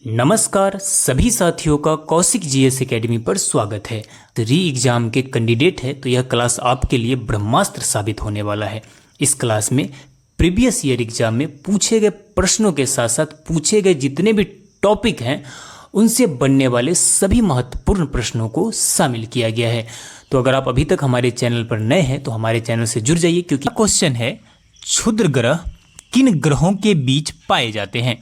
नमस्कार सभी साथियों का कौशिक जीएस एकेडमी पर स्वागत है। तो री एग्जाम के कैंडिडेट है तो यह क्लास आपके लिए ब्रह्मास्त्र साबित होने वाला है। इस क्लास में प्रीवियस ईयर एग्जाम में पूछे गए प्रश्नों के साथ साथ पूछे गए जितने भी टॉपिक हैं उनसे बनने वाले सभी महत्वपूर्ण प्रश्नों को शामिल किया गया है। तो अगर आप अभी तक हमारे चैनल पर नए हैं तो हमारे चैनल से जुड़ जाइए, क्योंकि क्वेश्चन है क्षुद्र ग्रह किन ग्रहों के बीच पाए जाते हैं।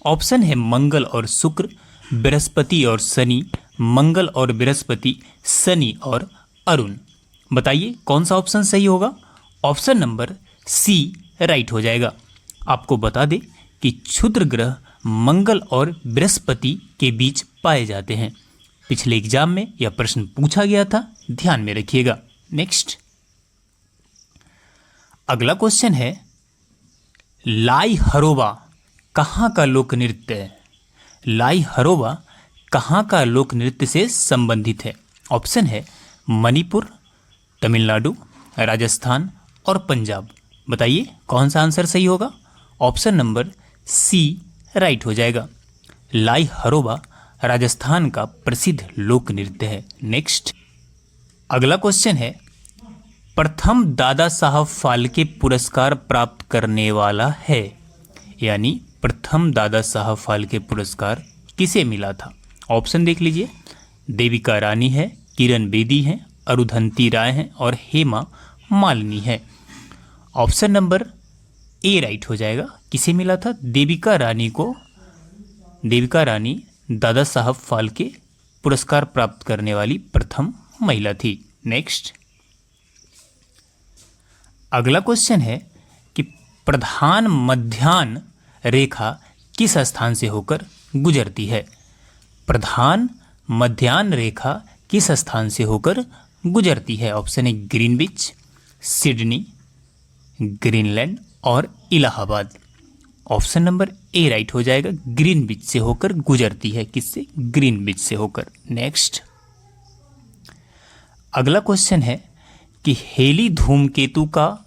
ऑप्शन है मंगल और शुक्र, बृहस्पति और शनि, मंगल और बृहस्पति, शनि और अरुण। बताइए कौन सा ऑप्शन सही होगा। ऑप्शन नंबर सी राइट हो जाएगा। आपको बता दें कि क्षुद्र ग्रह मंगल और बृहस्पति के बीच पाए जाते हैं। पिछले एग्जाम में यह प्रश्न पूछा गया था, ध्यान में रखिएगा। नेक्स्ट अगला क्वेश्चन है लाई हरोबा कहाँ का लोक नृत्य है। लाई हरोबा कहाँ का लोक नृत्य से संबंधित है। ऑप्शन है मणिपुर, तमिलनाडु, राजस्थान और पंजाब। बताइए कौन सा आंसर सही होगा। ऑप्शन नंबर सी राइट हो जाएगा। लाई हरोबा राजस्थान का प्रसिद्ध लोक नृत्य है। नेक्स्ट अगला क्वेश्चन है प्रथम दादा साहब फाल्के पुरस्कार प्राप्त करने वाला है, यानी प्रथम दादा साहब फाल्के पुरस्कार किसे मिला था। ऑप्शन देख लीजिए, देविका रानी है, किरण बेदी है, अरुंधति राय है और हेमा मालिनी है। ऑप्शन नंबर ए राइट हो जाएगा। किसे मिला था। देविका रानी दादा साहब फाल्के पुरस्कार प्राप्त करने वाली प्रथम महिला थी। नेक्स्ट अगला क्वेश्चन है कि प्रधान मध्याह्न रेखा किस स्थान से होकर गुजरती है। प्रधान मध्याह्न रेखा किस स्थान से होकर गुजरती है। ऑप्शन है ग्रीनविच, सिडनी, ग्रीनलैंड और Allahabad. Option number A right हो जाएगा। ग्रीनविच से होकर गुजरती है। किससे। ग्रीनविच से होकर। नेक्स्ट अगला क्वेश्चन है कि हेली धूमकेतु का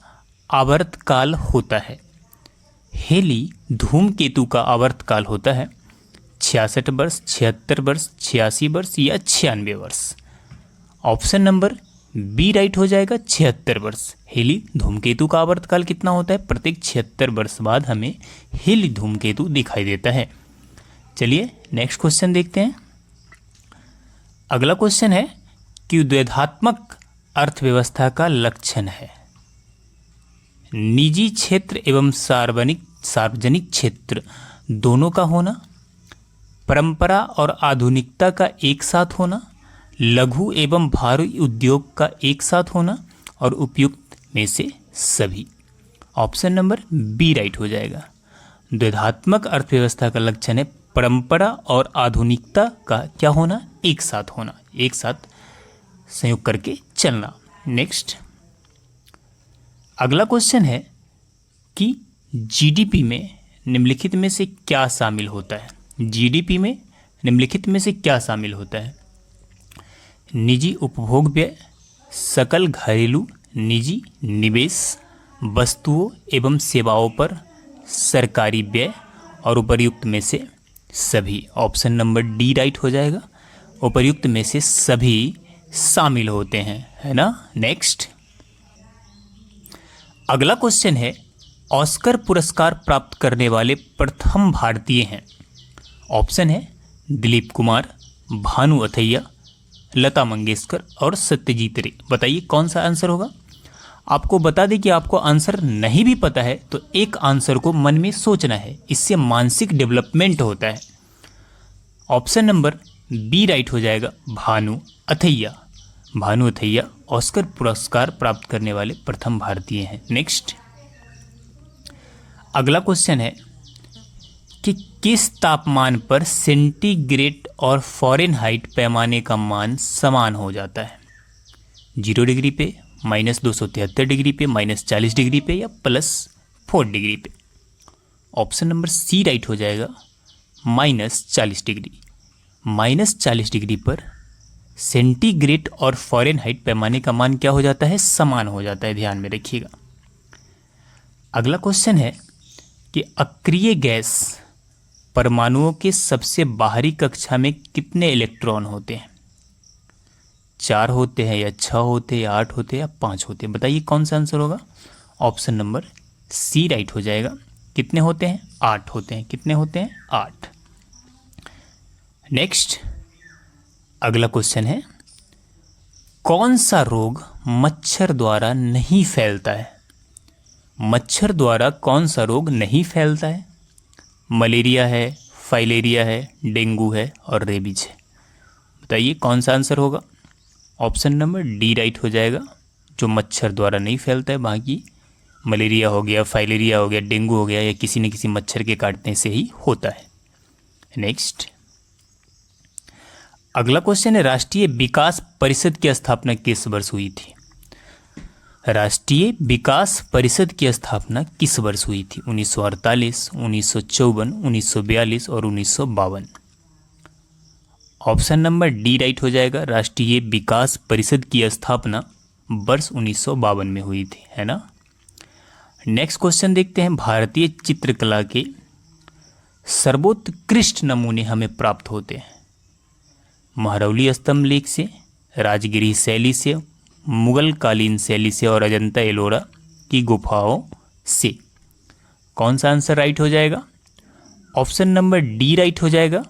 आवर्तकाल होता है। हेली धूमकेतु का आवर्तकाल होता है 66 वर्ष, 76 वर्ष, 86 वर्ष या 96 वर्ष। ऑप्शन नंबर बी राइट हो जाएगा। 76 वर्ष। हेली धूमकेतु का आवर्तकाल कितना होता है। प्रत्येक 76 वर्ष बाद हमें हेली धूमकेतु दिखाई देता है। चलिए नेक्स्ट क्वेश्चन देखते हैं। अगला क्वेश्चन है कि द्वैधात्मक अर्थव्यवस्था का लक्षण है निजी क्षेत्र एवं सार्वजनिक क्षेत्र दोनों का होना, परंपरा और आधुनिकता का एक साथ होना, लघु एवं भारी उद्योग का एक साथ होना और उपयुक्त में से सभी। ऑप्शन नंबर बी राइट हो जाएगा। द्वैधात्मक अर्थव्यवस्था का लक्षण है परंपरा और आधुनिकता का क्या होना, एक साथ होना, एक साथ संयोग करके चलना। नेक्स्ट अगला क्वेश्चन है कि जीडीपी में निम्नलिखित में से क्या शामिल होता है। जीडीपी में निम्नलिखित में से क्या शामिल होता है। निजी उपभोग व्यय, सकल घरेलू निजी निवेश, वस्तुओं एवं सेवाओं पर सरकारी व्यय और उपर्युक्त में से सभी। ऑप्शन नंबर डी राइट हो जाएगा। उपर्युक्त में से सभी शामिल होते हैं, है ना। नेक्स्ट अगला क्वेश्चन है ऑस्कर पुरस्कार प्राप्त करने वाले प्रथम भारतीय हैं। ऑप्शन है दिलीप कुमार, भानु अथैया, लता मंगेशकर और सत्यजीत रे। बताइए कौन सा आंसर होगा। आपको बता दें कि आपको आंसर नहीं भी पता है तो एक आंसर को मन में सोचना है, इससे मानसिक डेवलपमेंट होता है। ऑप्शन नंबर बी राइट हो जाएगा। भानु अथैया ऑस्कर पुरस्कार प्राप्त करने वाले प्रथम भारतीय हैं। नेक्स्ट अगला क्वेश्चन है कि किस तापमान पर सेंटीग्रेड और फ़ारेनहाइट पैमाने का मान समान हो जाता है। 0 डिग्री पे, -273 डिग्री पे, -40 डिग्री पे या +4 डिग्री पे। ऑप्शन नंबर सी राइट हो जाएगा। -40 डिग्री। -40 डिग्री पर सेंटीग्रेड और फ़ारेनहाइट पैमाने का मान क्या हो जाता है, समान हो जाता है। ध्यान में रखिएगा। अगला क्वेश्चन है कि अक्रिय गैस परमाणुओं के सबसे बाहरी कक्षा में कितने इलेक्ट्रॉन होते हैं? 4 होते हैं या 6 होते हैं या 8 होते हैं या 5 होते हैं? बताइए कौन सा आंसर होगा? ऑप्शन नंबर सी राइट हो जाएगा। कितने होते हैं? 8 होते हैं। कितने होते हैं? 8। नेक्स्ट अगला क्वेश्चन है, कौन सा रोग मच्छर द्वारा नहीं फैलता है? मच्छर द्वारा कौन सा रोग नहीं फैलता है? मलेरिया है, फाइलेरिया है, डेंगू है और रेबीज है। बताइए कौन सा आंसर होगा? ऑप्शन नंबर डी राइट हो जाएगा, जो मच्छर द्वारा नहीं फैलता है। बाकी मलेरिया हो गया, फाइलेरिया हो गया, डेंगू हो गया, या किसी न किसी मच्छर के काटने से ही होता है। नेक्स्ट अगला क्वेश्चन है, राष्ट्रीय विकास परिषद की स्थापना किस वर्ष हुई थी? राष्ट्रीय विकास परिषद की स्थापना किस वर्ष हुई थी? 1948, 1954, 1942 और 1952। ऑप्शन नंबर डी राइट हो जाएगा। राष्ट्रीय विकास परिषद की स्थापना वर्ष 1952 में हुई थी, है ना। नेक्स्ट क्वेश्चन देखते हैं, भारतीय चित्रकला के सर्वोत्कृष्ट नमूने हमें प्राप्त होते हैं महरौली स्तंभ लेख से, राजगिरी शैली से, मुगल कालीन शैली से और अजंता एलोरा की गुफाओं से। कौन सा आंसर राइट हो जाएगा? ऑप्शन नंबर डी राइट हो जाएगा।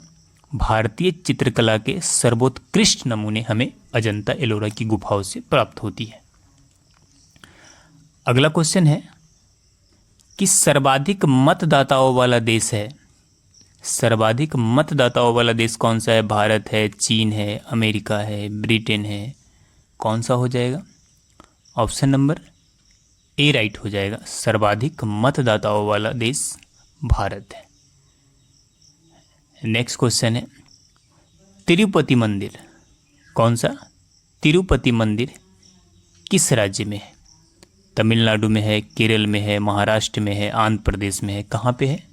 भारतीय चित्रकला के सर्वोत्कृष्ट नमूने हमें अजंता एलोरा की गुफाओं से प्राप्त होती है। अगला क्वेश्चन है कि सर्वाधिक मतदाताओं वाला देश है। सर्वाधिक मतदाताओं वाला देश कौन सा है? भारत है, चीन है, अमेरिका है, ब्रिटेन है। कौन सा हो जाएगा? ऑप्शन नंबर ए राइट हो जाएगा। सर्वाधिक मतदाताओं वाला देश भारत है। नेक्स्ट क्वेश्चन है, तिरुपति मंदिर कौन सा? तिरुपति मंदिर किस राज्य में है? तमिलनाडु में है, केरल में है, महाराष्ट्र में है, आंध्र प्रदेश में है। कहाँ पे है?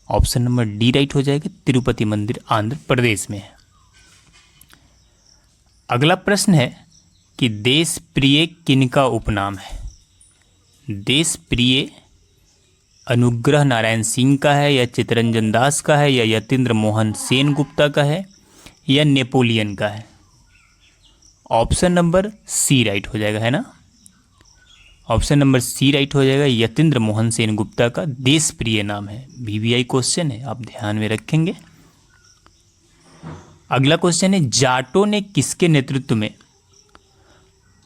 ऑप्शन नंबर डी राइट हो जाएगा। तिरुपति मंदिर आंध्र प्रदेश में है। अगला प्रश्न है कि देश प्रिय किनका उपनाम है? देश प्रिय अनुग्रह नारायण सिंह का है, या चित्तरंजन दास का है, या यतीन्द्र मोहन सेन गुप्ता का है, या नेपोलियन का है? ऑप्शन नंबर सी राइट हो जाएगा, है ना। ऑप्शन नंबर सी राइट हो जाएगा। यतीन्द्र मोहन सेन गुप्ता का देश प्रिय नाम है। वीवीआई क्वेश्चन है, आप ध्यान में रखेंगे। अगला क्वेश्चन है, जाटों ने किसके नेतृत्व में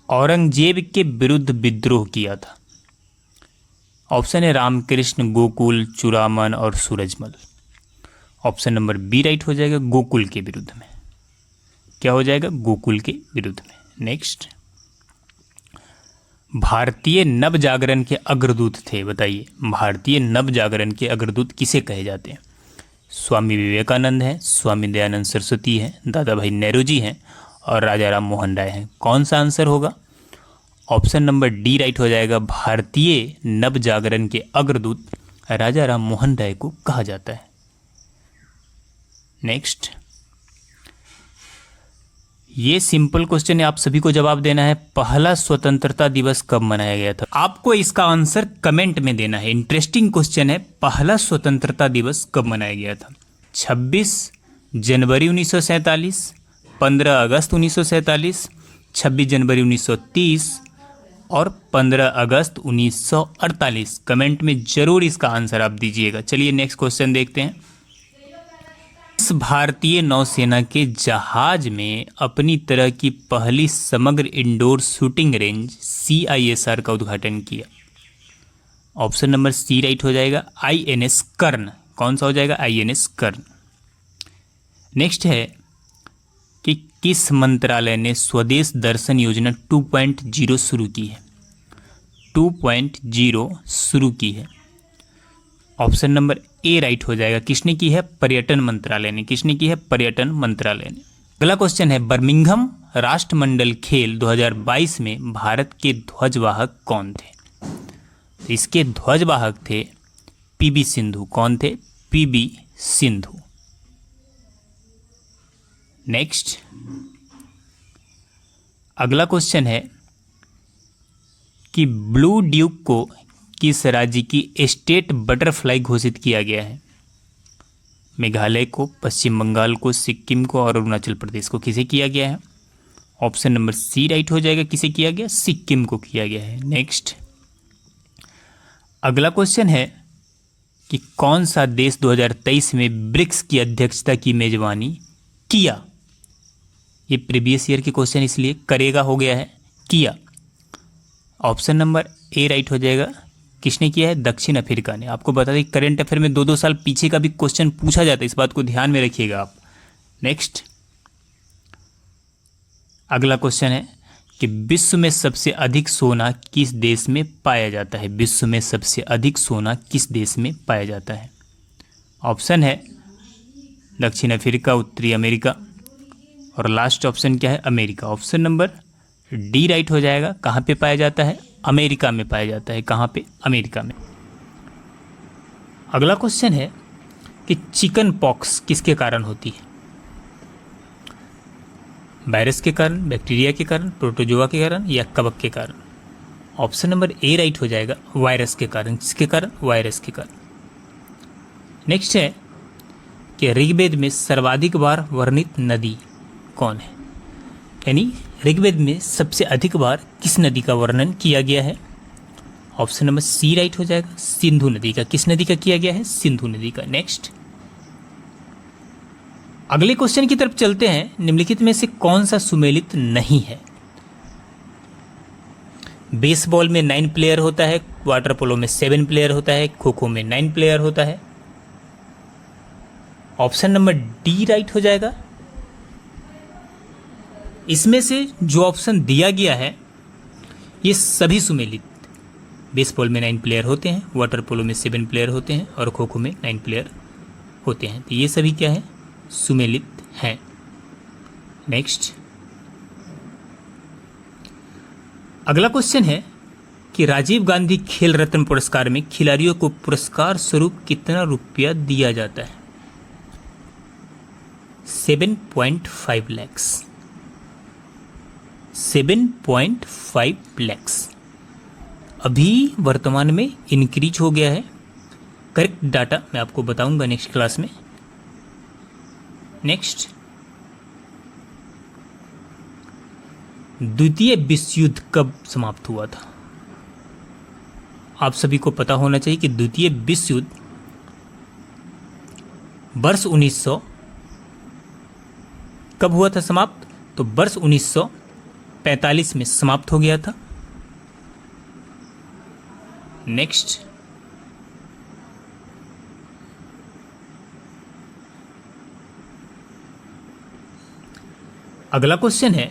औरंगजेब के विरुद्ध विद्रोह किया था? ऑप्शन है रामकृष्ण, गोकुल, चुरामन और Surajmal. Option number B right हो जाएगा, गोकुल के विरुद्ध में। क्या हो जाएगा? गोकुल के विरुद्ध में। नेक्स्ट, भारतीय नव जागरण के अग्रदूत थे। बताइए भारतीय नव जागरण के अग्रदूत किसे कहे जाते हैं? स्वामी विवेकानंद हैं, स्वामी दयानंद सरस्वती हैं, दादा भाई नेहरू हैं और राजा राम मोहन राय हैं। कौन सा आंसर होगा? ऑप्शन नंबर डी राइट हो जाएगा। भारतीय नव जागरण के अग्रदूत राजा राम मोहन राय को कहा जाता है। नेक्स्ट, ये सिंपल क्वेश्चन है, आप सभी को जवाब देना है। पहला स्वतंत्रता दिवस कब मनाया गया था? आपको इसका आंसर कमेंट में देना है। इंटरेस्टिंग क्वेश्चन है, पहला स्वतंत्रता दिवस कब मनाया गया था? 26 जनवरी 1947, 15 अगस्त 1947, 26 जनवरी 1930 और 15 अगस्त 1948। कमेंट में जरूर इसका आंसर आप दीजिएगा। चलिए नेक्स्ट क्वेश्चन देखते हैं। इस भारतीय नौसेना के जहाज में अपनी तरह की पहली समग्र इंडोर शूटिंग रेंज CISR का उद्घाटन किया? ऑप्शन नंबर सी राइट हो जाएगा, INS कर्ण। कौन सा हो जाएगा? INS कर्ण। नेक्स्ट है कि किस मंत्रालय ने स्वदेश दर्शन योजना 2.0 शुरू की है? 2.0 शुरू की है। ऑप्शन नंबर ए राइट हो जाएगा। किसने की है? पर्यटन मंत्रालय ने। किसने की है? पर्यटन मंत्रालय ने। अगला क्वेश्चन है, बर्मिंघम राष्ट्रमंडल खेल 2022 में भारत के ध्वजवाहक कौन थे? इसके ध्वजवाहक थे PB सिंधु। कौन थे? PB सिंधु। नेक्स्ट, अगला क्वेश्चन है कि ब्लू ड्यूक को किस राज्य की स्टेट बटरफ्लाई घोषित किया गया है? मेघालय को, पश्चिम बंगाल को, सिक्किम को और अरुणाचल प्रदेश को किसे किया गया है? ऑप्शन नंबर सी राइट हो जाएगा। किसे किया गया? सिक्किम को किया गया है। नेक्स्ट अगला क्वेश्चन है कि कौन सा देश 2023 में ब्रिक्स की अध्यक्षता की मेजबानी किया? ये प्रीवियस ईयर के क्वेश्चन इसलिए करेगा हो गया है, किया। ऑप्शन नंबर ए राइट हो जाएगा। किसने किया है? दक्षिण अफ्रीका ने। आपको बता दें करंट अफेयर में 2-2 साल पीछे का भी क्वेश्चन पूछा जाता है, इस बात को ध्यान में रखिएगा आप। नेक्स्ट अगला क्वेश्चन है कि विश्व में सबसे अधिक सोना किस देश में पाया जाता है? विश्व में सबसे अधिक सोना किस देश में पाया जाता है? ऑप्शन है दक्षिण अफ्रीका, उत्तरी अमेरिका और लास्ट ऑप्शन क्या है? America. Option number D right हो जाएगा। कहाँ पे पाया जाता है? अमेरिका में पाया जाता है। कहाँ पे? अमेरिका में। अगला क्वेश्चन है कि चिकन पॉक्स किसके कारण होती है? वायरस के कारण, बैक्टीरिया के कारण, प्रोटोजोआ के कारण या कवक के कारण? ऑप्शन नंबर ए राइट हो जाएगा। वायरस के कारण। किसके कारण? वायरस के कारण। नेक्स्ट है कि ऋग्वेद में सर्वाधिक बार वर्णित नदी कौन है? यानी ऋग्वेद में सबसे अधिक बार किस नदी का वर्णन किया गया है? ऑप्शन नंबर सी राइट हो जाएगा। सिंधु नदी का। किस नदी का किया गया है? सिंधु नदी का। नेक्स्ट अगले क्वेश्चन की तरफ चलते हैं। निम्नलिखित में से कौन सा सुमेलित नहीं है? बेसबॉल में 9 प्लेयर होता है, वाटर पोलो में 7 प्लेयर होता है, खो खो में 9 प्लेयर होता है। ऑप्शन नंबर डी राइट हो जाएगा। इसमें से जो ऑप्शन दिया गया है ये सभी सुमेलित। बेसबॉल में 9 प्लेयर होते हैं, वाटर पोलो में 7 प्लेयर होते हैं और खो खो में 9 प्लेयर होते हैं। तो ये सभी क्या है? सुमेलित हैं। नेक्स्ट अगला क्वेश्चन है कि राजीव गांधी खेल रत्न पुरस्कार में खिलाड़ियों को पुरस्कार स्वरूप कितना रुपया दिया जाता है? 7.5 लाख। 7.5 लाख अभी वर्तमान में इंक्रीज हो गया है। करेक्ट डाटा मैं आपको बताऊंगा नेक्स्ट क्लास में। नेक्स्ट द्वितीय विश्व युद्ध कब समाप्त हुआ था? आप सभी को पता होना चाहिए कि द्वितीय विश्व युद्ध वर्ष 1900 कब हुआ था समाप्त? तो वर्ष 1945 में समाप्त हो गया था। नेक्स्ट अगला क्वेश्चन है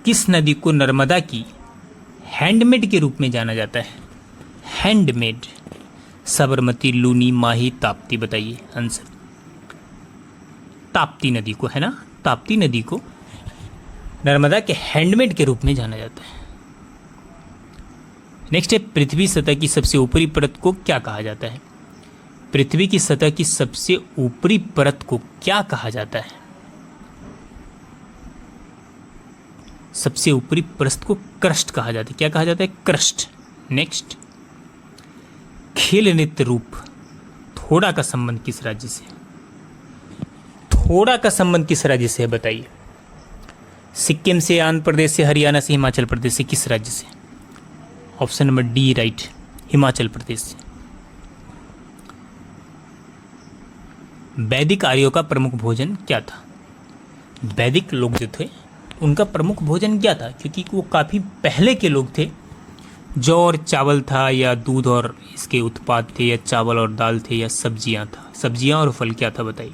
किस नदी को नर्मदा की हैंडमेड के रूप में जाना जाता है? हैंडमेड। साबरमती, लूनी, माही, ताप्ती। बताइए आंसर। ताप्ती नदी को, है ना, ताप्ती नदी को नर्मदा के हैंडमेड के रूप में जाना जाता है। नेक्स्ट है पृथ्वी सतह की सबसे ऊपरी परत को क्या कहा जाता है? पृथ्वी की सतह की सबसे ऊपरी परत को क्या कहा जाता है? सबसे ऊपरी परत को क्रस्ट कहा जाता है। क्या कहा जाता है? क्रस्ट। नेक्स्ट खेल नृत्य रूप थोड़ा का संबंध किस राज्य से? थोड़ा का संबंध किस राज्य से है? बताइए। सिक्किम से, आंध्र प्रदेश से, हरियाणा से, हिमाचल प्रदेश से? किस राज्य से? Option number D right, Himachal Pradesh से। वैदिक आर्यों का प्रमुख भोजन क्या था? वैदिक लोग जो थे उनका प्रमुख भोजन क्या था? क्योंकि वो काफ़ी पहले के लोग थे। जौ और चावल था या दूध और इसके उत्पाद थे या चावल और दाल थे या सब्जियां था? सब्जियां और फल क्या था? बताइए।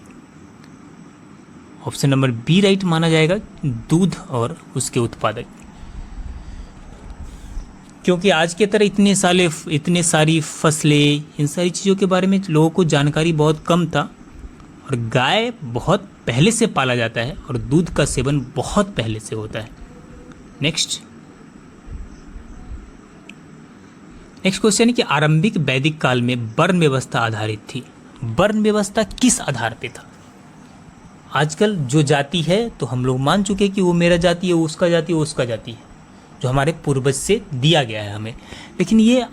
ऑप्शन नंबर बी राइट माना जाएगा, दूध और उसके उत्पादक। क्योंकि आज के तरह इतने सारी फसलें, इन सारी चीज़ों के बारे में लोगों को जानकारी बहुत कम था और गाय बहुत पहले से पाला जाता है और दूध का सेवन बहुत पहले से होता है। नेक्स्ट क्वेश्चन है कि आरंभिक वैदिक काल में वर्ण व्यवस्था आधारित थी। वर्ण व्यवस्था किस आधार पे था? आजकल जो जाति है तो हम लोग मान चुके कि वो मेरा जाति है, वो उसका जाति है, वो उसका जाति है, जो हमारे पूर्वज से दिया गया है हमें। लेकिन ये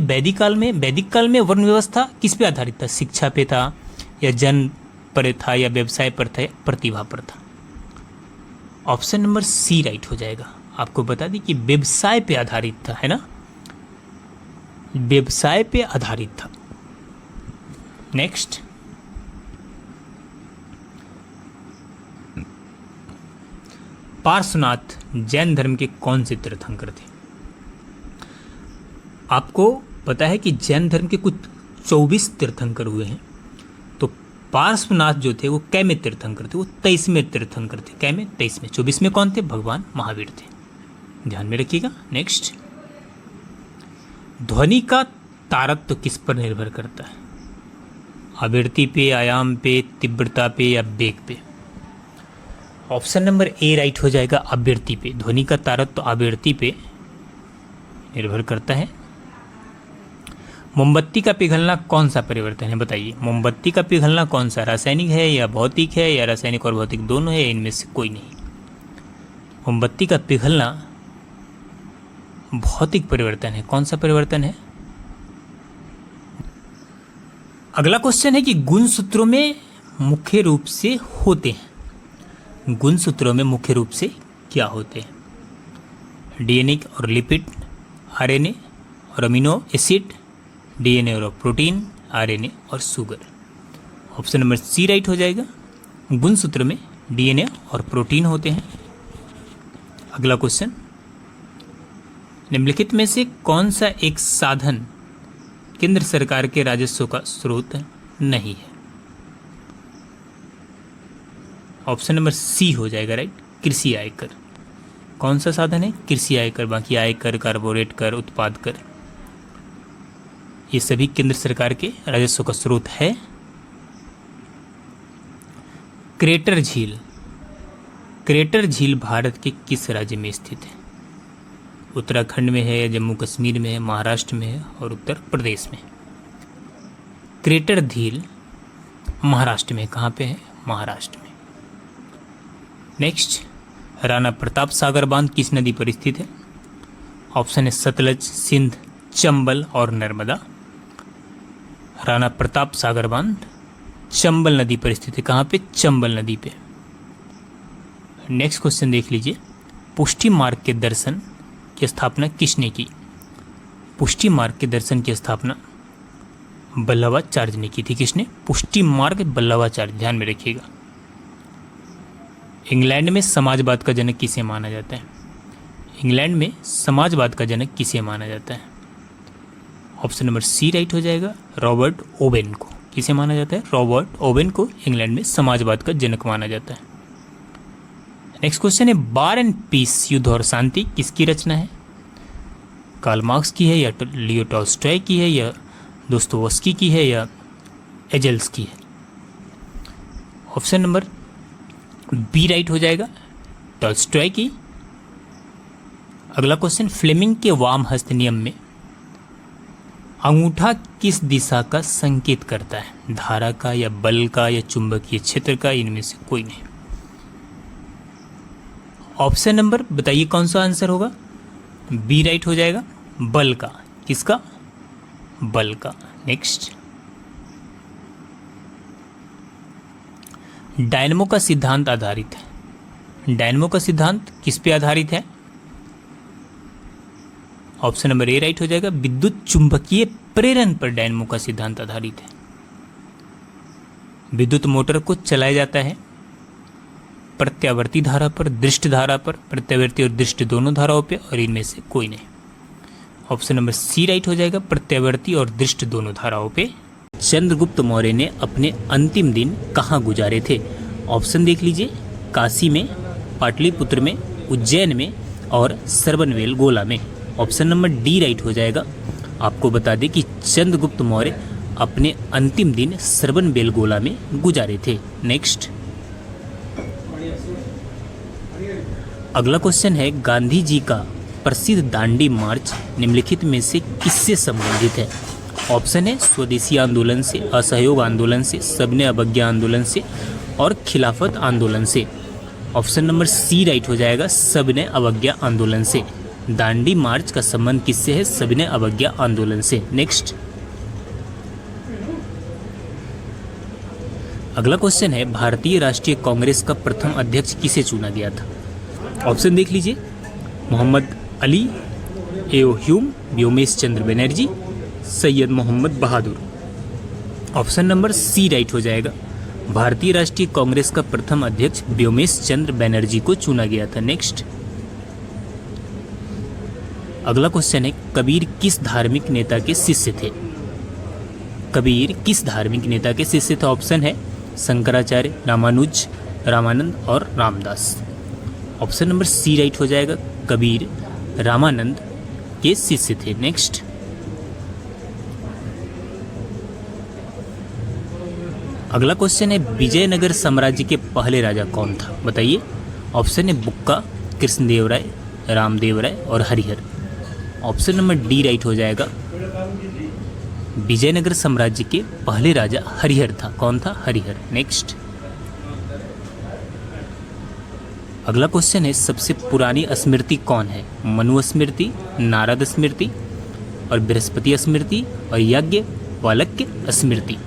वैदिक काल में वर्ण व्यवस्था किस पे आधारित था? शिक्षा पे था या जन्म पर था या व्यवसाय पर था या प्रतिभा पर था? ऑप्शन नंबर सी राइट हो जाएगा। आपको बता दें कि व्यवसाय पे आधारित था, है ना, व्यवसाय पे आधारित था। नेक्स्ट, पार्श्वनाथ जैन धर्म के कौन से तीर्थंकर थे? आपको पता है कि जैन धर्म के कुछ 24 तीर्थंकर हुए हैं, तो पार्श्वनाथ जो थे वो कै में तीर्थंकर थे? वो 23वें तीर्थंकर थे। कै में? 23वें। 24 में कौन थे? भगवान महावीर थे, ध्यान में रखिएगा। नेक्स्ट, ध्वनि का तारत्व किस पर निर्भर करता है? आवृत्ति पे, आयाम पे, तीव्रता पे या वेग पे? ऑप्शन नंबर ए राइट हो जाएगा, आवृत्ति पे। ध्वनि का तारत्व आवृत्ति पे निर्भर करता है। मोमबत्ती का पिघलना कौन सा परिवर्तन है? बताइए, मोमबत्ती का पिघलना कौन सा, रासायनिक है या भौतिक है, या रासायनिक और भौतिक दोनों है, इनमें से कोई नहीं? मोमबत्ती का पिघलना भौतिक परिवर्तन है। कौन सा परिवर्तन है? अगला क्वेश्चन है कि गुणसूत्रों में मुख्य रूप से होते हैं, गुणसूत्रों में मुख्य रूप से क्या होते हैं? डीएनए और लिपिड, आरएनए और अमीनो एसिड, डीएनए और प्रोटीन, आरएनए और sugar. Option number C right हो जाएगा। गुणसूत्र में डीएनए और प्रोटीन होते हैं। अगला क्वेश्चन, निम्नलिखित में से कौन सा एक साधन केंद्र सरकार के राजस्व का स्रोत नहीं है? ऑप्शन नंबर सी हो जाएगा राइट, कृषि आयकर। कौन सा साधन है? कृषि आयकर। बाकी आयकर, कारपोरेट कर, उत्पाद कर, ये सभी केंद्र सरकार के राजस्व का स्रोत है। क्रेटर झील, क्रेटर झील भारत के किस राज्य में स्थित है? उत्तराखंड में है, जम्मू कश्मीर में है, महाराष्ट्र में है और उत्तर प्रदेश में। क्रेटर झील महाराष्ट्र में। कहाँ पे है? महाराष्ट्र में। नेक्स्ट, राणा प्रताप सागर बांध किस नदी पर स्थित है? ऑप्शन है सतलज, सिंध, चंबल और नर्मदा। राणा प्रताप सागर बांध चंबल नदी पर स्थित है। कहाँ पे? चंबल नदी पे। नेक्स्ट क्वेश्चन देख लीजिए, पुष्टि मार्ग के दर्शन की स्थापना किसने की? पुष्टि मार्ग के दर्शन की स्थापना बल्लभाचार्य ने की थी। किसने? पुष्टि मार्ग बल्लभाचार्य, ध्यान में रखिएगा। इंग्लैंड में समाजवाद का जनक किसे माना जाता है? इंग्लैंड में समाजवाद का जनक किसे माना जाता है? ऑप्शन नंबर सी राइट हो जाएगा, रॉबर्ट ओवेन को। किसे माना जाता है? रॉबर्ट ओवेन को इंग्लैंड में समाजवाद का जनक माना जाता है। नेक्स्ट क्वेश्चन है, वार एंड पीस, युद्ध और शांति किसकी रचना है? कार्ल मार्क्स की है या लियो टॉल्स्टॉय की है या दोस्तोवस्की की है या एजेल्स की है? ऑप्शन नंबर बी राइट हो जाएगा, टॉल्स्टॉय की। अगला क्वेश्चन, फ्लेमिंग के वाम हस्त नियम में अंगूठा किस दिशा का संकेत करता है? धारा का या बल का या चुंबकीय क्षेत्र का? इनमें से कोई नहीं। ऑप्शन नंबर बताइए कौन सा आंसर होगा? बी राइट हो जाएगा, बल का। किसका? बल का। नेक्स्ट, डायनमो का सिद्धांत आधारित है। डायनमो का सिद्धांत किस पे आधारित है? ऑप्शन नंबर ए राइट हो जाएगा, विद्युत चुंबकीय प्रेरण पर डायनमो का सिद्धांत आधारित है। विद्युत मोटर को चलाया जाता है प्रत्यावर्ती धारा पर, दृष्ट धारा पर, प्रत्यावर्ती और दृष्ट दोनों धाराओं पे, और इनमें से कोई नहीं। ऑप्शन नंबर सी राइट हो जाएगा, प्रत्यावर्ती और दृष्ट दोनों धाराओं पे। चंद्रगुप्त मौर्य ने अपने अंतिम दिन कहाँ गुजारे थे? ऑप्शन देख लीजिए, काशी में, पाटलिपुत्र में, उज्जैन में और सरबनवेल गोला में। ऑप्शन नंबर डी राइट हो जाएगा। आपको बता दें कि चंद्रगुप्त मौर्य अपने अंतिम दिन सरबनवेल गोला में गुजारे थे। नेक्स्ट, अगला क्वेश्चन है, गांधी जी का प्रसिद्ध दांडी मार्च निम्नलिखित में से किससे संबंधित है? ऑप्शन है स्वदेशी आंदोलन से, असहयोग आंदोलन से, सबने अवज्ञा आंदोलन से और खिलाफत आंदोलन से। ऑप्शन नंबर सी राइट हो जाएगा, सबने अवज्ञा आंदोलन से। दांडी मार्च का संबंध किससे है? सबने अवज्ञा आंदोलन से। नेक्स्ट, अगला क्वेश्चन है, भारतीय राष्ट्रीय कांग्रेस का प्रथम अध्यक्ष किसे चुना गया था? ऑप्शन देख लीजिए, मोहम्मद अली, एओ ह्यूम, व्योमेश चंद्र बनर्जी, सैयद मोहम्मद बहादुर। ऑप्शन नंबर सी राइट हो जाएगा। भारतीय राष्ट्रीय कांग्रेस का प्रथम अध्यक्ष व्योमेश चंद्र बनर्जी को चुना गया था। नेक्स्ट, अगला क्वेश्चन है, कबीर किस धार्मिक नेता के शिष्य थे? कबीर किस धार्मिक नेता के शिष्य थे? ऑप्शन है शंकराचार्य, रामानुज, रामानंद और Ramdas. Option number C right हो जाएगा। कबीर रामानंद के शिष्य थे। नेक्स्ट, अगला क्वेश्चन है, विजयनगर साम्राज्य के पहले राजा कौन था? बताइए। ऑप्शन है बुक्का, कृष्णदेव राय, रामदेव राय और Harihar. Option number D right हो जाएगा। विजयनगर साम्राज्य के पहले राजा हरिहर था। कौन था? हरिहर। नेक्स्ट, अगला क्वेश्चन है, सबसे पुरानी स्मृति कौन है? मनु स्मृति, नारद स्मृति और बृहस्पति स्मृति और याज्ञवल्क्य स्मृति।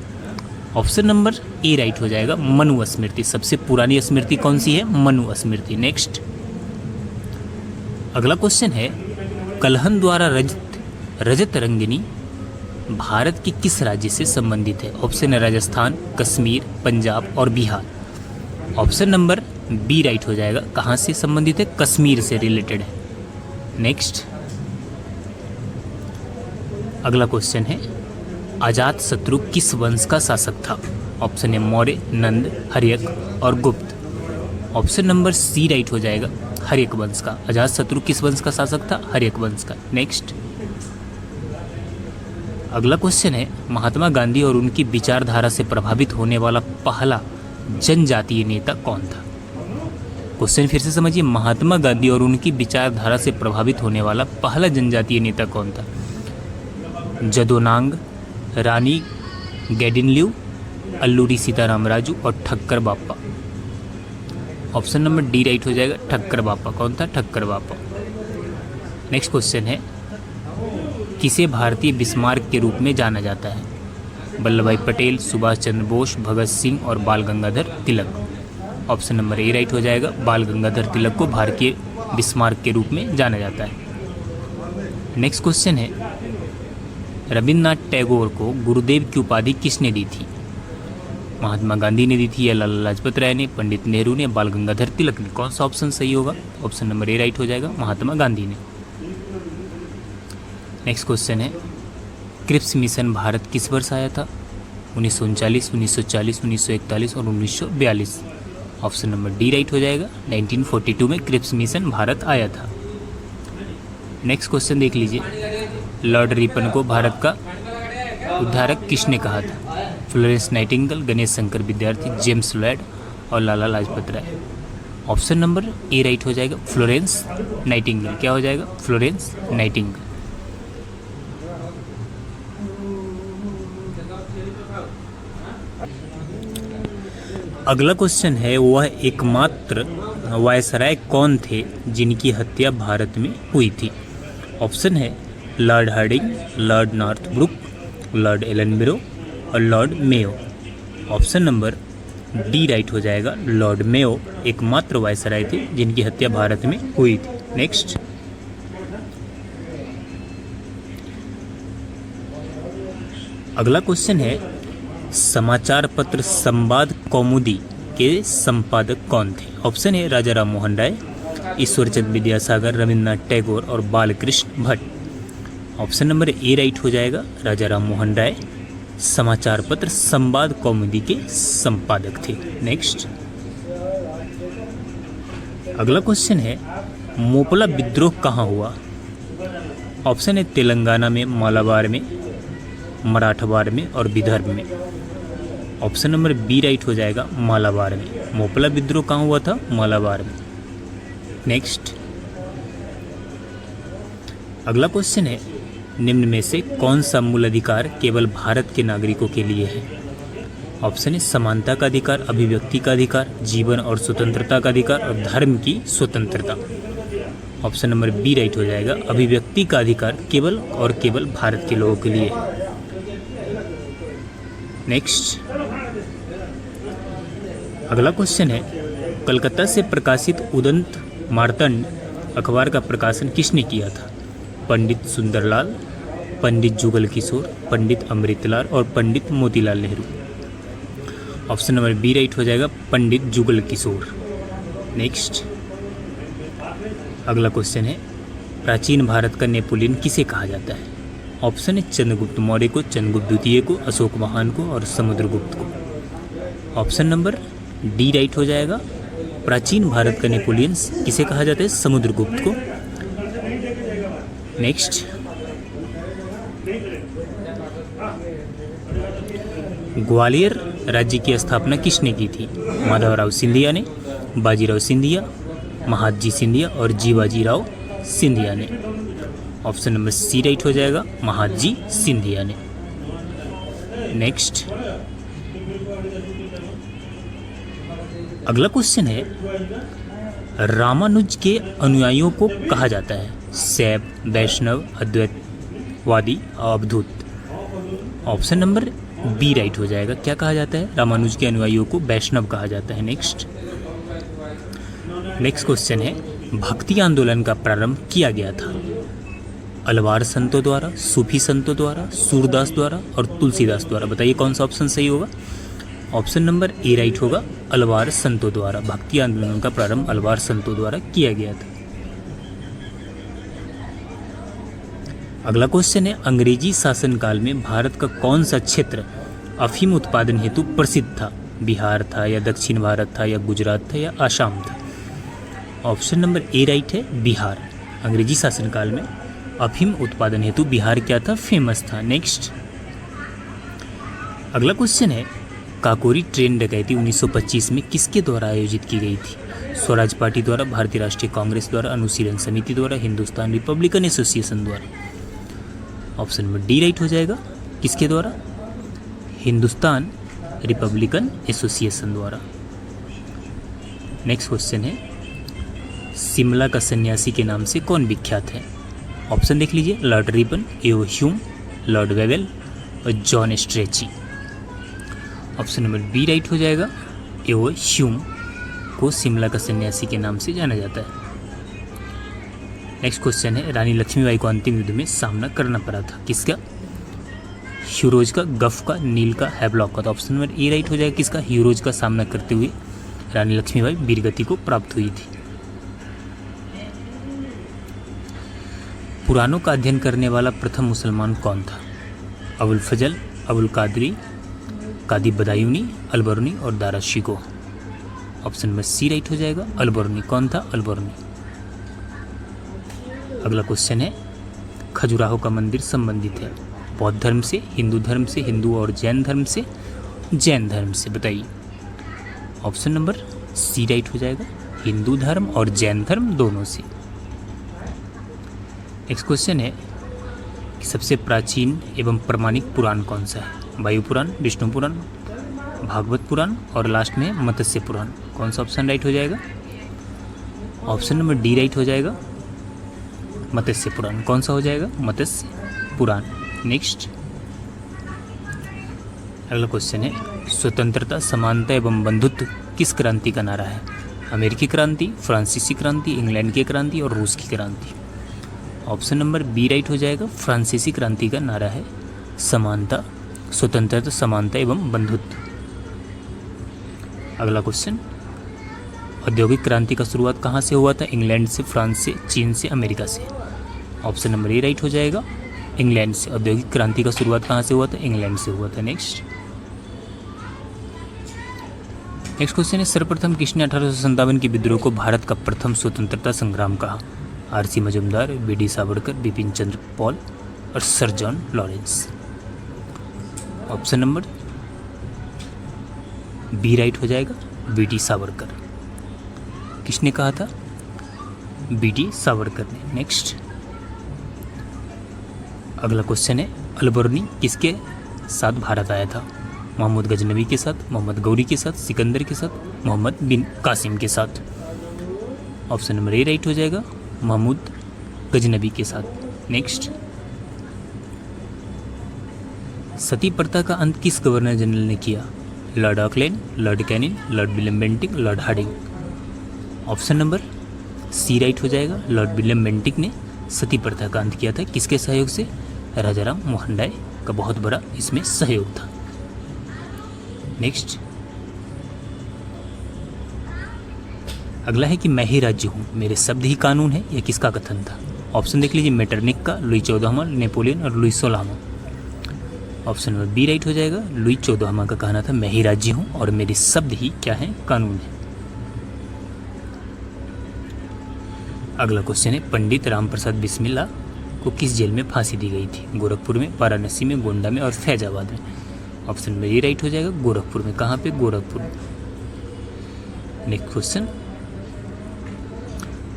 ऑप्शन नंबर ए राइट हो जाएगा, मनु स्मृति। सबसे पुरानी स्मृति कौन सी है? मनु स्मृति। नेक्स्ट, अगला क्वेश्चन है, कल्हन द्वारा रजत रंगिनी भारत के किस राज्य से संबंधित है? ऑप्शन है राजस्थान, कश्मीर, पंजाब और Bihar. Option number B right हो जाएगा। कहाँ से संबंधित है? कश्मीर से रिलेटेड है। नेक्स्ट, अगला क्वेश्चन है, अजातशत्रु किस वंश का शासक था? ऑप्शन है मौर्य, नंद, हर्यक और गुप्त। ऑप्शन नंबर सी राइट हो जाएगा, हर्यक वंश का। अजातशत्रु किस वंश का शासक था? हर्यक वंश का। नेक्स्ट, अगला क्वेश्चन है, महात्मा गांधी और उनकी विचारधारा से प्रभावित होने वाला पहला जनजातीय नेता कौन था? क्वेश्चन फिर से समझिए, महात्मा गांधी और उनकी विचारधारा से प्रभावित होने वाला पहला जनजातीय नेता कौन था? जदोनांग, रानी गैडिनल्यू, अल्लूरी सीताराम राजू और ठक्कर बापा। ऑप्शन नंबर डी राइट हो जाएगा, ठक्कर बापा। कौन था? ठक्कर बापा। नेक्स्ट क्वेश्चन है, किसे भारतीय बिस्मार्क के रूप में जाना जाता है? वल्लभ भाई पटेल, सुभाष चंद्र बोस, भगत सिंह और बाल Gangadhar Tilak. Option number A right हो जाएगा, बाल गंगाधर तिलक को भारतीय बिस्मार्क के रूप में जाना जाता है। नेक्स्ट क्वेश्चन है, रविन्द्रनाथ टैगोर को गुरुदेव की उपाधि किसने दी थी? महात्मा गांधी ने दी थी या लाला लाजपत राय ने, पंडित नेहरू ने, बाल गंगाधर तिलक ने? कौन सा ऑप्शन सही होगा? ऑप्शन नंबर ए राइट हो जाएगा, महात्मा गांधी ने। नेक्स्ट क्वेश्चन है, क्रिप्स मिशन भारत किस वर्ष आया था? 1939, 1940, 1941 और 1942। ऑप्शन नंबर डी राइट हो जाएगा, 1942 में क्रिप्स मिशन भारत आया था। नेक्स्ट क्वेश्चन देख लीजिए, लॉर्ड रिपन को भारत का उद्धारक किसने कहा था? फ्लोरेंस नाइटिंगेल, गणेश शंकर विद्यार्थी, जेम्स लॉयड और Lala Lajpat Rai. Option number A right हो जाएगा, फ्लोरेंस नाइटिंगेल। क्या हो जाएगा? Florence Nightingale. अगला क्वेश्चन है, वह एकमात्र वायसराय कौन थे जिनकी हत्या भारत में हुई थी? ऑप्शन है Lord Hardinge, Lord Northbrook, Lord Ellenborough और Lord Mayo. Option number D right हो जाएगा, लॉर्ड मेयो एकमात्र वायसराय थे जिनकी हत्या भारत में हुई थी। नेक्स्ट, अगला क्वेश्चन है, समाचार पत्र संवाद कौमुदी के संपादक कौन थे? ऑप्शन है राजा राम मोहन राय, ईश्वरचंद विद्यासागर, रविन्द्रनाथ टैगोर और Balkrishna Bhatt. Option number A right हो जाएगा, राजा राम मोहन राय समाचार पत्र संवाद कौमुदी के संपादक थे। नेक्स्ट, अगला क्वेश्चन है, मोपला विद्रोह कहाँ हुआ? ऑप्शन है तेलंगाना में, मालाबार में, मराठवाड़ में और विदर्भ में। ऑप्शन नंबर बी राइट हो जाएगा, मालाबार में। मोपला विद्रोह कहाँ हुआ था? मालाबार में। नेक्स्ट, अगला क्वेश्चन है, निम्न में से कौन सा मूल अधिकार केवल भारत के नागरिकों के लिए है? ऑप्शन है समानता का अधिकार, अभिव्यक्ति का अधिकार, जीवन और स्वतंत्रता का अधिकार और धर्म की स्वतंत्रता। ऑप्शन नंबर बी राइट हो जाएगा, अभिव्यक्ति का अधिकार केवल और केवल भारत के लोगों के लिए। नेक्स्ट, अगला क्वेश्चन है, कलकत्ता से प्रकाशित उदंत मार्तंड अखबार का प्रकाशन किसने किया था? पंडित सुंदरलाल, पंडित जुगल किशोर, पंडित अमृतलाल और Pandit Motilal Nehru. Option number B right हो जाएगा, पंडित जुगल किशोर। नेक्स्ट अगला क्वेश्चन है, प्राचीन भारत का नेपोलियन किसे कहा जाता है? ऑप्शन है चंद्रगुप्त मौर्य को, चंद्रगुप्त द्वितीय को, अशोक महान को और समुद्रगुप्त को। ऑप्शन नंबर डी राइट हो जाएगा, प्राचीन भारत का नेपोलियन किसे कहा जाता है? समुद्रगुप्त को। नेक्स्ट ग्वालियर राज्य की स्थापना किसने की थी? माधवराव सिंधिया ने, बाजीराव सिंधिया, महादजी सिंधिया और जीवाजी राव सिंधिया ने। ऑप्शन नंबर सी राइट हो जाएगा, महादजी सिंधिया ने। नेक्स्ट अगला क्वेश्चन है, रामानुज के अनुयायियों को कहा जाता है? शैव, वैष्णव, अद्वैतवादी, अवधूत। ऑप्शन नंबर बी राइट हो जाएगा, क्या कहा जाता है? रामानुज के अनुयायियों को वैष्णव कहा जाता है। नेक्स्ट क्वेश्चन है, भक्ति आंदोलन का प्रारंभ किया गया था? अलवार संतों द्वारा, सूफी संतों द्वारा, सूरदास द्वारा और तुलसीदास द्वारा। बताइए कौन सा ऑप्शन सही होगा? ऑप्शन नंबर ए राइट होगा, अलवार संतों द्वारा। भक्ति आंदोलन का प्रारंभ अलवार संतों द्वारा किया गया था। अगला क्वेश्चन है, अंग्रेजी शासनकाल में भारत का कौन सा क्षेत्र अफीम उत्पादन हेतु प्रसिद्ध था? बिहार था या दक्षिण भारत था या गुजरात था या आसाम था? ऑप्शन नंबर ए राइट है, बिहार। अंग्रेजी शासनकाल में अफीम उत्पादन हेतु बिहार क्या था? फेमस था। नेक्स्ट अगला क्वेश्चन है, काकोरी ट्रेन डकैती 1925 में किसके द्वारा आयोजित की गई थी? स्वराज पार्टी द्वारा, भारतीय राष्ट्रीय कांग्रेस द्वारा, अनुशीलन समिति द्वारा, हिंदुस्तान रिपब्लिकन एसोसिएशन द्वारा। ऑप्शन नंबर डी राइट हो जाएगा, किसके द्वारा? हिंदुस्तान रिपब्लिकन एसोसिएशन द्वारा। नेक्स्ट क्वेश्चन है, शिमला का सन्यासी के नाम से कौन विख्यात है? ऑप्शन देख लीजिए, Lord Ripon, A O Hume, Lord Wavell और John Strachey. Option number B right हो जाएगा, एओ ह्यूम को शिमला का सन्यासी के नाम से जाना जाता है। नेक्स्ट क्वेश्चन है, रानी लक्ष्मीबाई को अंतिम युद्ध में सामना करना पड़ा था? किसका? ह्यूरोज का, गफ का, नील का, हैवलॉक का। तो ऑप्शन नंबर ए राइट हो जाएगा, किसका? ह्यूरोज का सामना करते हुए रानी लक्ष्मीबाई वीरगति को प्राप्त हुई थी। पुराणों का अध्ययन करने वाला प्रथम मुसलमान कौन था? अबुल फजल, अबुल कादरी, कादी बदायूनी, अलबरूनी और Dara Shikoh. Option number C right हो जाएगा, अलबरूनी। कौन था? अलबरूनी। अगला क्वेश्चन है, खजुराहो का मंदिर संबंधित है बौद्ध धर्म से, हिंदू धर्म से, हिंदू और जैन धर्म से, जैन धर्म से? बताइए। ऑप्शन नंबर सी राइट हो जाएगा, हिंदू धर्म और जैन धर्म दोनों से। नेक्स्ट क्वेश्चन है कि सबसे प्राचीन एवं प्रमाणिक पुराण कौन सा है? वायु पुराण, विष्णु पुराण, भागवत पुराण और लास्ट में मत्स्य पुराण। कौन सा ऑप्शन राइट हो जाएगा? ऑप्शन नंबर डी राइट हो जाएगा, मत्स्य पुराण। कौन सा हो जाएगा? मत्स्य पुराण। नेक्स्ट अगला क्वेश्चन है, स्वतंत्रता, समानता एवं बंधुत्व किस क्रांति का नारा है? अमेरिकी क्रांति, फ्रांसीसी क्रांति, इंग्लैंड की क्रांति और रूस की क्रांति। ऑप्शन नंबर बी राइट हो जाएगा, फ्रांसीसी क्रांति का नारा है समानता, स्वतंत्रता, समानता एवं बंधुत्व। अगला क्वेश्चन, औद्योगिक क्रांति का शुरुआत कहाँ से हुआ था? इंग्लैंड से, फ्रांस से, चीन से, अमेरिका से। ऑप्शन नंबर ए राइट हो जाएगा, इंग्लैंड से। औद्योगिक क्रांति का शुरुआत कहाँ से हुआ था? इंग्लैंड से हुआ था। नेक्स्ट क्वेश्चन है, सर्वप्रथम किसने 1857 के विद्रोह को भारत का प्रथम स्वतंत्रता संग्राम कहा? आर.सी. मजुमदार, बी.डी. सावरकर, बिपिन चंद्र पॉल और sir John Lawrence. Option number B right हो जाएगा, बी.डी. सावरकर। किसने कहा था? बी.डी. सावरकर ने। नेक्स्ट अगला क्वेश्चन है, अलबरूनी किसके साथ भारत आया था? मोहम्मद गजनवी के साथ, मोहम्मद गौरी के साथ, सिकंदर के साथ, मोहम्मद बिन कासिम के साथ। ऑप्शन नंबर ए राइट हो जाएगा, महमूद गजनवी के साथ। नेक्स्ट, सती प्रथा का अंत किस गवर्नर जनरल ने किया? Lord Auckland, Lord Canning, Lord William Bentinck, Lord Hardinge. Option number C right हो जाएगा। लॉर्ड विलियम बेंटिक ने सती प्रथा का अंत किया था, किसके सहयोग से? राजा राम मोहन राय का बहुत बड़ा इसमें सहयोग था। नेक्स्ट अगला है कि मैं ही राज्य हूँ, मेरे शब्द ही कानून है, यह किसका कथन था? ऑप्शन देख लीजिए, मेटरनिक का, लुई 14वां, नेपोलियन और लुई 16वां। ऑप्शन नंबर बी राइट हो जाएगा। लुई 14वां का कहना था मैं ही राज्य हूँ और मेरे शब्द ही क्या है? कानून है। अगला क्वेश्चन है पंडित राम प्रसाद बिस्मिल्ला को किस जेल में फांसी दी गई थी? गोरखपुर में, वाराणसी में, गोंडा में और फैजाबाद में। ऑप्शन नंबर ए राइट हो जाएगा, गोरखपुर में। कहाँ पे? गोरखपुर में। नेक्स्ट क्वेश्चन,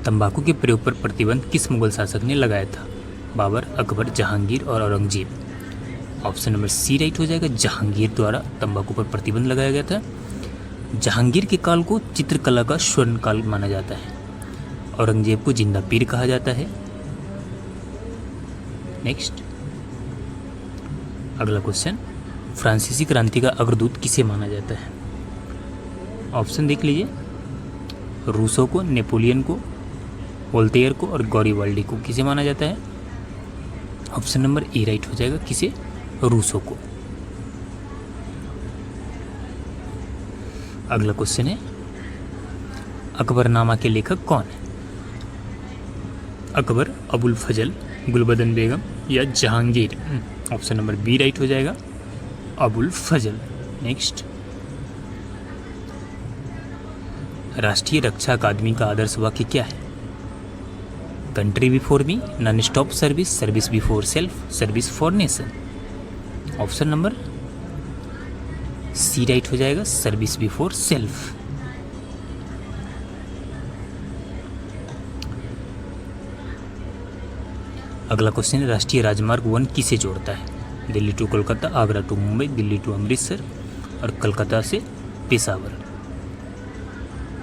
तंबाकू के प्रयोग पर प्रतिबंध किस मुगल शासक ने लगाया था? बाबर, अकबर, जहांगीर और Aurangzeb. Option number C right हो जाएगा, जहांगीर द्वारा तंबाकू पर प्रतिबंध लगाया गया था। जहांगीर के काल को चित्रकला का स्वर्ण काल माना जाता है। औरंगजेब को जिंदा पीर कहा जाता है। नेक्स्ट अगला क्वेश्चन, फ्रांसीसी क्रांति का अग्रदूत किसे माना जाता है? ऑप्शन देख लीजिए, रूसो को, नेपोलियन को, वोल्टेयर को और गौरीवाल्डी को। किसे माना जाता है? ऑप्शन नंबर ए राइट हो जाएगा, किसे? रूसो को। अगला क्वेश्चन है अकबरनामा के लेखक कौन है? अकबर, अबुल फजल, गुलबदन बेगम या Jahangir. Option number B right हो जाएगा, अबुल फजल। नेक्स्ट, राष्ट्रीय रक्षा अकादमी का आदर्श वाक्य क्या है? Country before me, non stop service, service before self, service for nation. Option number C right हो जाएगा, सर्विस बिफोर सेल्फ। अगला क्वेश्चन है राष्ट्रीय राजमार्ग 1 किसे जोड़ता है? Delhi to Kolkata, Agra to Mumbai, Delhi to Amritsar और कलकत्ता से Peshawar.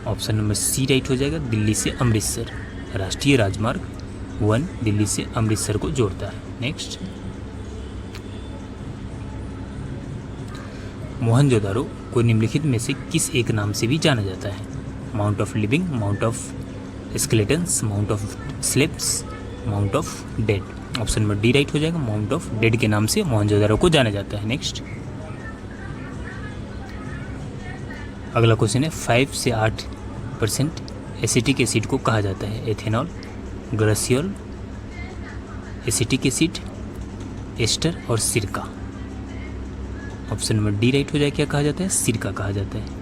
Option number C right हो जाएगा, दिल्ली से अमृतसर। राष्ट्रीय राजमार्ग 1 दिल्ली से अमृतसर को जोड़ता है। नेक्स्ट, मोहनजोदारो को निम्नलिखित में से किस एक नाम से भी जाना जाता है? Mount of living, mount of skeletons, mount of slabs, mount of dead. Option number D right हो जाएगा, माउंट ऑफ डेड के नाम से मोहनजोदारो को जाना जाता है। नेक्स्ट, अगला क्वेश्चन है 5 से 8% एसिटिक एसिड को कहा जाता है? Ethanol, glycerol, acetic acid, ester और सिरका। ऑप्शन नंबर डी राइट हो जाए, क्या कहा जाता है? सिरका कहा जाता है।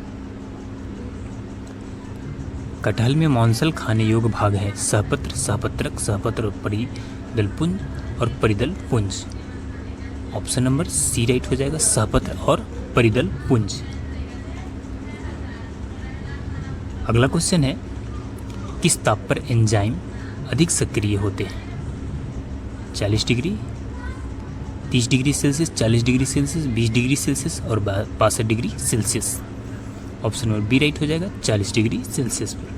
कटहल में मौनसल खाने योग्य भाग है? सहपत्र, सहपत्रक, सहपत्र और परिदल पुंज और परिदल पुंज। ऑप्शन नंबर सी राइट हो जाएगा, सहपत्र और परिदल पुंज। अगला क्वेश्चन है किस ताप पर एंजाइम अधिक सक्रिय होते हैं? 40 degree, 30 degree Celsius, 40 degree Celsius, 20 degree Celsius और 62 degree Celsius. Option number B right हो जाएगा, 40 डिग्री सेल्सियस पर।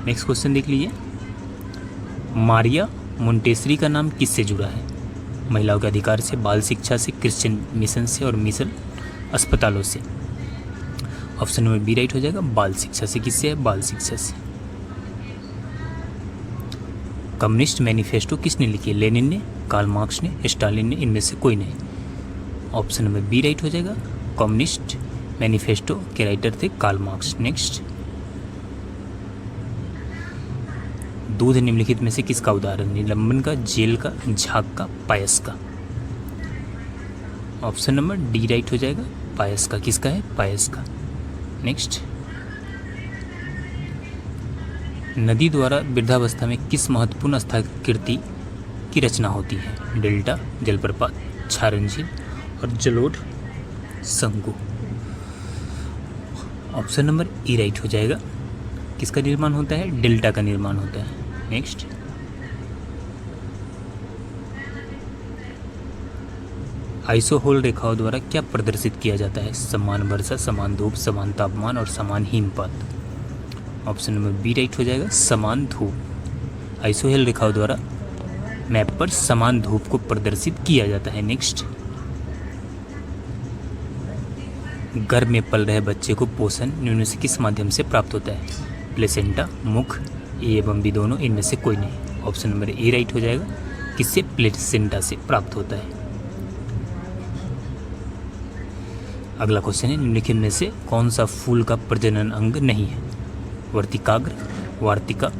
नेक्स्ट क्वेश्चन देख लीजिए, मारिया मोंटेसरी का नाम किससे जुड़ा है? महिलाओं के अधिकार से, बाल शिक्षा से, क्रिश्चियन मिशन से और मिशन अस्पतालों से। ऑप्शन नंबर बी राइट हो जाएगा, बाल शिक्षा से। किससे है? बाल शिक्षा से। कम्युनिस्ट मैनिफेस्टो किसने लिखी? लेनिन ने, कार्ल मार्क्स ने, स्टालिन ने, इनमें से कोई नहीं। ऑप्शन नंबर बी राइट हो जाएगा, कम्युनिस्ट मैनिफेस्टो के राइटर थे कार्ल मार्क्स। नेक्स्ट, दूध निम्नलिखित में से किसका उदाहरण? निलंबन का, जेल का, झाग का, पायस का। ऑप्शन नंबर डी राइट हो जाएगा, पायस का। किसका है? पायस का। नेक्स्ट, नदी द्वारा वृद्धावस्था में किस महत्वपूर्ण स्थाकृति की रचना होती है? डेल्टा, जलप्रपात, क्षारण झील और जलोढ़ संगु। ऑप्शन नंबर ई राइट हो जाएगा, किसका निर्माण होता है? डेल्टा का निर्माण होता है। नेक्स्ट, आइसोहोल रेखाओं द्वारा क्या प्रदर्शित किया जाता है? समान वर्षा, समान धूप, समान तापमान और समान हिमपात। ऑप्शन नंबर बी राइट हो जाएगा, समान धूप। आइसोहेल रेखाओं द्वारा मैप पर समान धूप को प्रदर्शित किया जाता है। नेक्स्ट, गर्भ में पल रहे बच्चे को पोषण निम्न से किस माध्यम से प्राप्त होता है? प्लेसेंटा, मुख, ए एवं बी दोनों, इनमें से कोई नहीं। ऑप्शन नंबर ए राइट हो जाएगा। किससे? प्लेसेंटा से प्राप्त होता है। अगला क्वेश्चन है, निम्नलिखित में से कौन सा फूल का प्रजनन अंग नहीं है? वर्तिकाग्र, वार्तिका,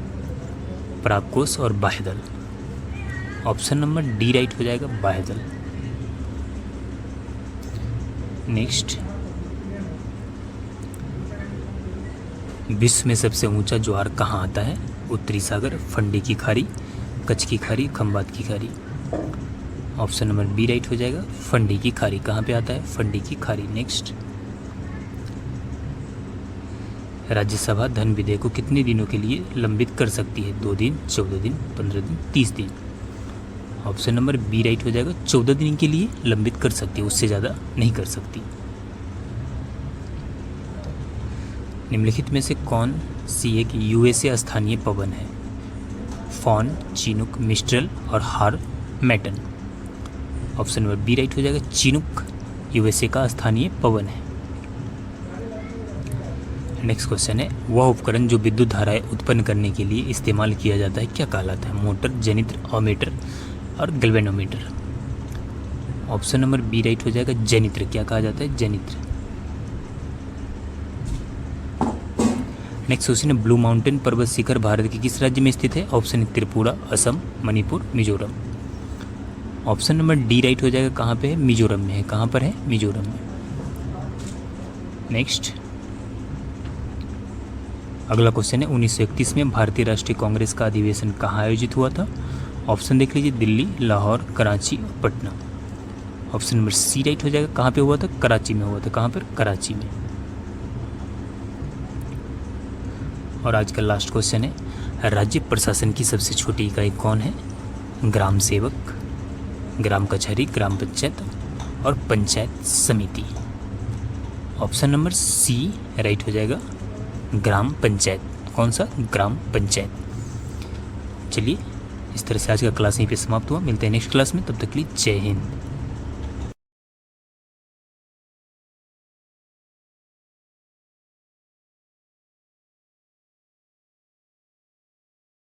परागकोश और बाह्यदल। ऑप्शन नंबर डी राइट हो जाएगा, बाह्यदल। नेक्स्ट, विश्व में सबसे ऊंचा ज्वार कहाँ आता है? उत्तरी सागर, फंडी की खाड़ी, कच्छ की खाड़ी, खंबात की खाड़ी। ऑप्शन नंबर बी राइट हो जाएगा, फंडी की खाड़ी। कहाँ पे आता है? फंडी की खाड़ी। नेक्स्ट, राज्यसभा धन विधेयक को कितने दिनों के लिए लंबित कर सकती है? 2 दिन, 14 दिन, 15 दिन, 30 दिन। ऑप्शन नंबर बी राइट हो जाएगा, 14 दिन के लिए लंबित कर सकती है, उससे ज़्यादा नहीं कर सकती। निम्नलिखित में से कौन सी एक यूएसए स्थानीय पवन है? फॉन, चिनूक, मिस्ट्रल और हारमैटन। ऑप्शन नंबर बी राइट हो जाएगा, चिनूक यूएसए का स्थानीय पवन है। नेक्स्ट क्वेश्चन है, वह उपकरण जो विद्युत धाराएं उत्पन्न करने के लिए इस्तेमाल किया जाता है क्या कहलाता है? मोटर, जनित्र, अमीटर और galvanometer. Option number B right हो जाएगा, जनित्र। क्या कहा जाता है? जनित्र। नेक्स्ट क्वेश्चन है, ब्लू माउंटेन पर्वत शिखर भारत के किस राज्य में स्थित है? ऑप्शन है Tripura, Assam, Manipur, Mizoram. Option number D right हो जाएगा, कहाँ पे है? मिजोरम में है। कहाँ पर है? मिजोरम में। नेक्स्ट, अगला क्वेश्चन है, 1931 में भारतीय राष्ट्रीय कांग्रेस का अधिवेशन कहाँ आयोजित हुआ था? ऑप्शन देख लीजिए, दिल्ली, लाहौर, कराची और Patna. Option number C right हो जाएगा, कहाँ पे हुआ था? कराची में हुआ था। कहाँ पर? कराची में। और आज का लास्ट क्वेश्चन है, राज्य प्रशासन की सबसे छोटी इकाई कौन है? ग्राम सेवक, ग्राम कचहरी, ग्राम पंचायत और पंचायत समिति। ऑप्शन नंबर सी राइट हो जाएगा, ग्राम पंचायत। कौन सा? ग्राम पंचायत। चलिए, इस तरह से आज का क्लास यहीं पे समाप्त हुआ। मिलते हैं नेक्स्ट क्लास में, तब तक के लिए जय हिंद।